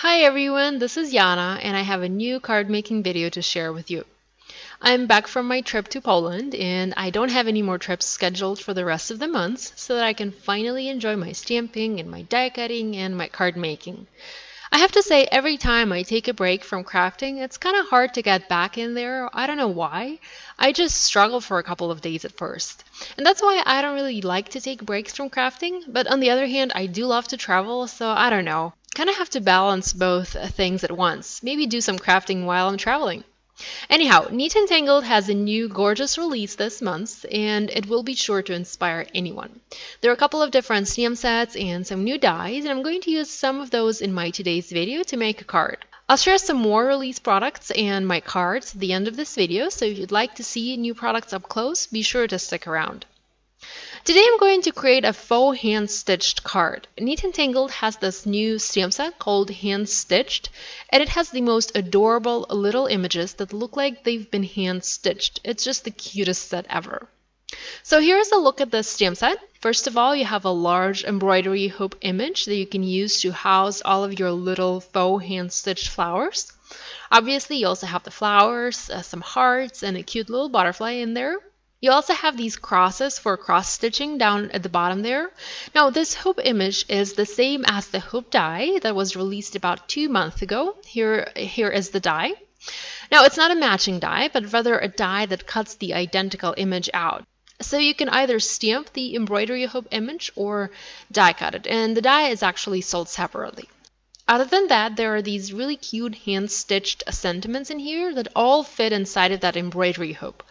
Hi everyone, this is Yana and I have a new card making video to share with you. I'm back from my trip to Poland and I don't have any more trips scheduled for the rest of the months so that I can finally enjoy my stamping and my die cutting and my card making. I have to say every time I take a break from crafting, it's kind of hard to get back in there. I don't know why. I just struggle for a couple of days at first. And that's why I don't really like to take breaks from crafting, but on the other hand, I do love to travel, so I don't know. Kind of have to balance both things at once. Maybe do some crafting while I'm traveling. Anyhow, Neat Tangled has a new gorgeous release this month, and it will be sure to inspire anyone. There are a couple of different stamp sets and some new dies, and I'm going to use some of those in my today's video to make a card. I'll share some more release products and my cards at the end of this video, so if you'd like to see new products up close, be sure to stick around. Today I'm going to create a faux hand-stitched card. Neat Tangled has this new stamp set called Hand Stitched, and it has the most adorable little images that look like they've been hand-stitched. It's just the cutest set ever. So here's a look at this stamp set. First of all, you have a large embroidery hoop image that you can use to house all of your little faux hand-stitched flowers. Obviously, you also have the flowers, some hearts, and a cute little butterfly in there. You also have these crosses for cross stitching down at the bottom there. Now this hoop image is the same as the hoop die that was released about 2 months ago. Here is the die. Now it's not a matching die, but rather a die that cuts the identical image out. So you can either stamp the embroidery hoop image or die cut it, and the die is actually sold separately. Other than that, there are these really cute hand-stitched sentiments in here that all fit inside of that embroidery hoop.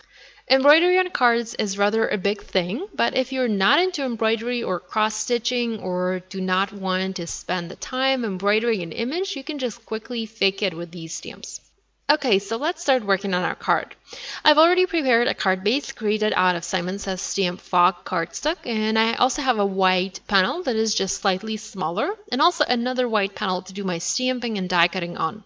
Embroidery on cards is rather a big thing, but if you're not into embroidery or cross-stitching or do not want to spend the time embroidering an image, you can just quickly fake it with these stamps. Okay, so let's start working on our card. I've already prepared a card base created out of Simon Says Stamp Faux cardstock, and I also have a white panel that is just slightly smaller, and also another white panel to do my stamping and die cutting on.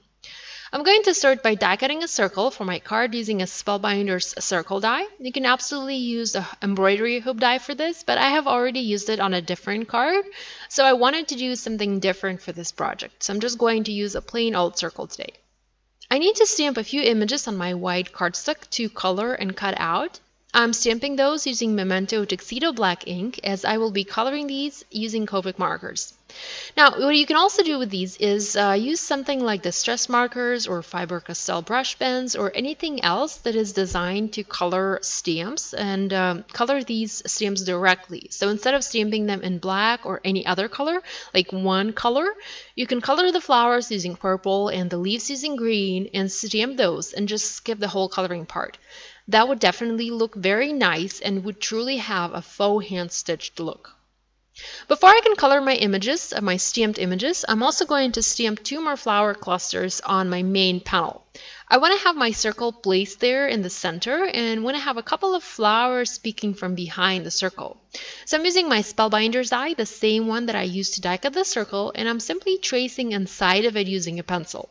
I'm going to start by die cutting a circle for my card using a Spellbinder's circle die. You can absolutely use an embroidery hoop die for this, but I have already used it on a different card, so I wanted to do something different for this project. So I'm just going to use a plain old circle today. I need to stamp a few images on my white cardstock to color and cut out. I'm stamping those using Memento Tuxedo Black ink, as I will be coloring these using Copic markers. Now, what you can also do with these is use something like distress markers or Faber-Castell brush pens or anything else that is designed to color stamps and color these stamps directly. So instead of stamping them in black or any other color, like one color, you can color the flowers using purple and the leaves using green and stamp those and just skip the whole coloring part. That would definitely look very nice and would truly have a faux hand-stitched look. Before I can color my images, my stamped images, I'm also going to stamp 2 more flower clusters on my main panel. I want to have my circle placed there in the center and want to have a couple of flowers peeking from behind the circle. So I'm using my Spellbinder's die, the same one that I used to die cut the circle, and I'm simply tracing inside of it using a pencil.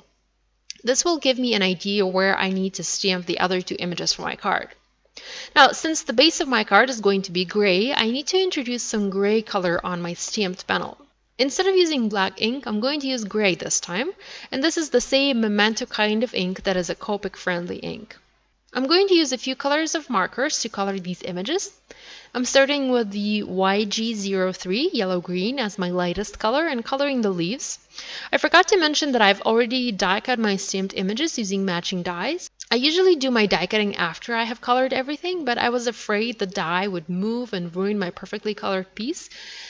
This will give me an idea where I need to stamp the other 2 images for my card. Now, since the base of my card is going to be gray, I need to introduce some gray color on my stamped panel. Instead of using black ink, I'm going to use gray this time, and this is the same Memento kind of ink that is a Copic-friendly ink. I'm going to use a few colors of markers to color these images. I'm starting with the YG03 yellow-green as my lightest color and coloring the leaves. I forgot to mention that I've already die cut my stamped images using matching dies. I usually do my die cutting after I have colored everything, but I was afraid the die would move and ruin my perfectly colored piece,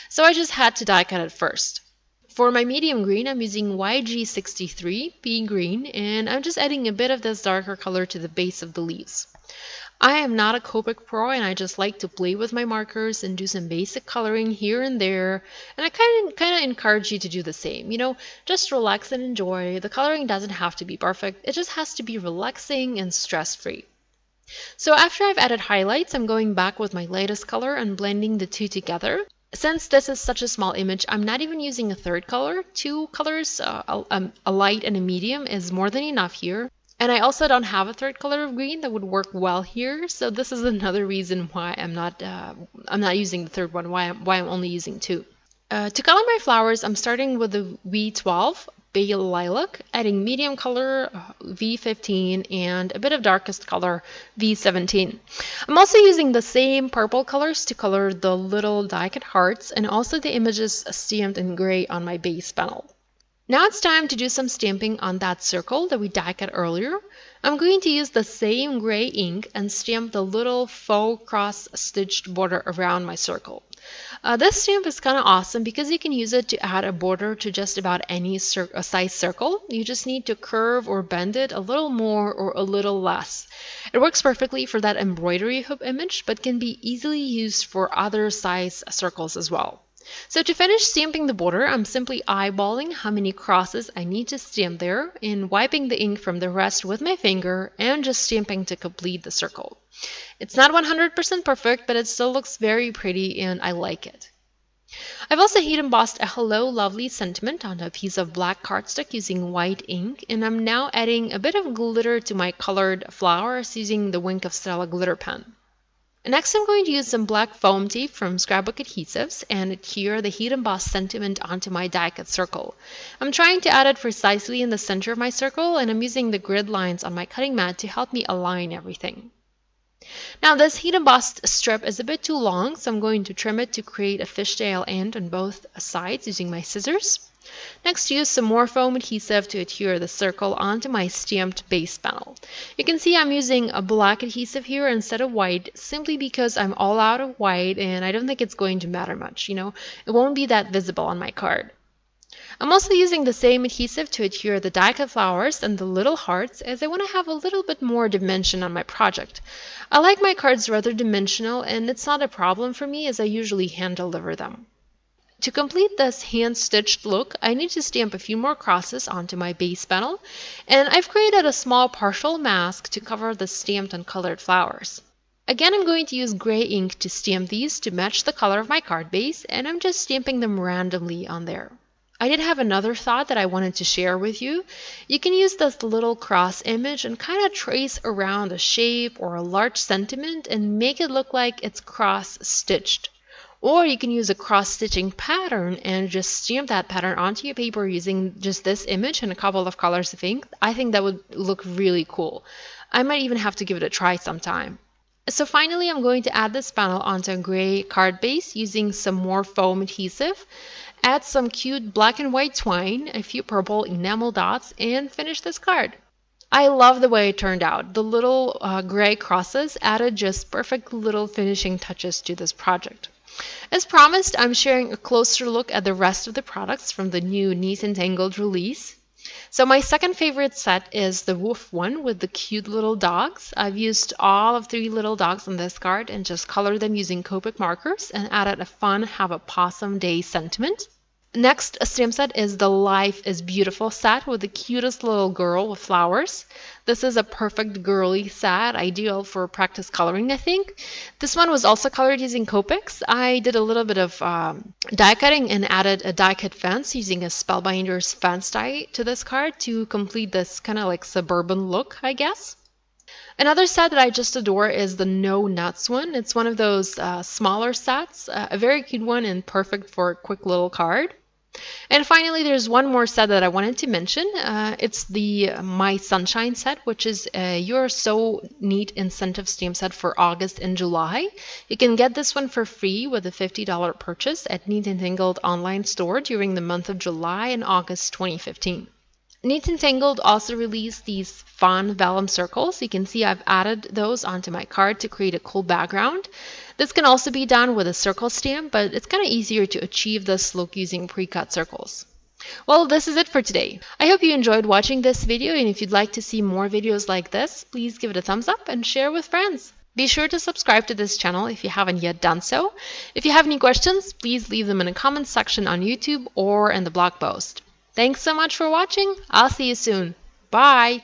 so I just had to die cut it first. For my medium green, I'm using YG63 pea green, and I'm just adding a bit of this darker color to the base of the leaves. I am not a Copic pro, and I just like to play with my markers and do some basic coloring here and there, and I kind of encourage you to do the same. You know, just relax and enjoy. The coloring doesn't have to be perfect, it just has to be relaxing and stress-free. So after I've added highlights, I'm going back with my lightest color and blending the 2 together. Since this is such a small image, I'm not even using a third color. 2 colors, a light and a medium, is more than enough here. And I also don't have a third color of green that would work well here, so this is another reason why I'm not using the third one, why I'm only using 2. To color my flowers, I'm starting with the V12 Pale Lilac, adding medium color V15 and a bit of darkest color V17. I'm also using the same purple colors to color the little die-cut hearts and also the images stamped in gray on my base panel. Now it's time to do some stamping on that circle that we die-cut earlier. I'm going to use the same gray ink and stamp the little faux cross-stitched border around my circle. This stamp is kind of awesome because you can use it to add a border to just about any size circle. You just need to curve or bend it a little more or a little less. It works perfectly for that embroidery hoop image, but can be easily used for other size circles as well. So to finish stamping the border, I'm simply eyeballing how many crosses I need to stamp there and wiping the ink from the rest with my finger and just stamping to complete the circle. It's not 100% perfect, but it still looks very pretty and I like it. I've also heat embossed a Hello Lovely sentiment onto a piece of black cardstock using white ink, and I'm now adding a bit of glitter to my colored flowers using the Wink of Stella glitter pen. Next, I'm going to use some black foam tape from Scrapbook Adhesives and adhere the heat embossed sentiment onto my die-cut circle. I'm trying to add it precisely in the center of my circle, and I'm using the grid lines on my cutting mat to help me align everything. Now this heat embossed strip is a bit too long, so I'm going to trim it to create a fishtail end on both sides using my scissors. Next, use some more foam adhesive to adhere the circle onto my stamped base panel. You can see I'm using a black adhesive here instead of white simply because I'm all out of white and I don't think it's going to matter much, It won't be that visible on my card. I'm also using the same adhesive to adhere the die-cut flowers and the little hearts as I want to have a little bit more dimension on my project. I like my cards rather dimensional and it's not a problem for me as I usually hand deliver them. To complete this hand-stitched look, I need to stamp a few more crosses onto my base panel, and I've created a small partial mask to cover the stamped and colored flowers. Again, I'm going to use gray ink to stamp these to match the color of my card base, and I'm just stamping them randomly on there. I did have another thought that I wanted to share with you. You can use this little cross image and kind of trace around a shape or a large sentiment and make it look like it's cross-stitched. Or you can use a cross-stitching pattern and just stamp that pattern onto your paper using just this image and a couple of colors of ink. I think that would look really cool. I might even have to give it a try sometime. So finally, I'm going to add this panel onto a gray card base using some more foam adhesive. Add some cute black and white twine, a few purple enamel dots, and finish this card. I love the way it turned out. The little gray crosses added just perfect little finishing touches to this project. As promised, I'm sharing a closer look at the rest of the products from the new Neat Tangled release. So my second favorite set is the wolf one with the cute little dogs. I've used all of 3 little dogs on this card and just colored them using Copic markers and added a fun Have a Possum Day sentiment. Next stamp set is the Life is Beautiful set with the cutest little girl with flowers. This is a perfect girly set, ideal for practice coloring, I think. This one was also colored using Copics. I did a little bit of die cutting and added a die cut fence using a Spellbinder's fence die to this card to complete this kind of like suburban look, I guess. Another set that I just adore is the No Nuts one. It's one of those smaller sets, a very cute one and perfect for a quick little card. And finally, there's one more set that I wanted to mention. It's the My Sunshine set, which is a You're So Neat incentive stamp set for August and July. You can get this one for free with a $50 purchase at Neat Tangled online store during the month of July and August 2015. Neat Tangled also released these fun vellum circles. You can see I've added those onto my card to create a cool background. This can also be done with a circle stamp, but it's kind of easier to achieve this look using pre-cut circles. Well, this is it for today. I hope you enjoyed watching this video, and if you'd like to see more videos like this, please give it a thumbs up and share with friends. Be sure to subscribe to this channel if you haven't yet done so. If you have any questions, please leave them in the comments section on YouTube or in the blog post. Thanks so much for watching. I'll see you soon. Bye!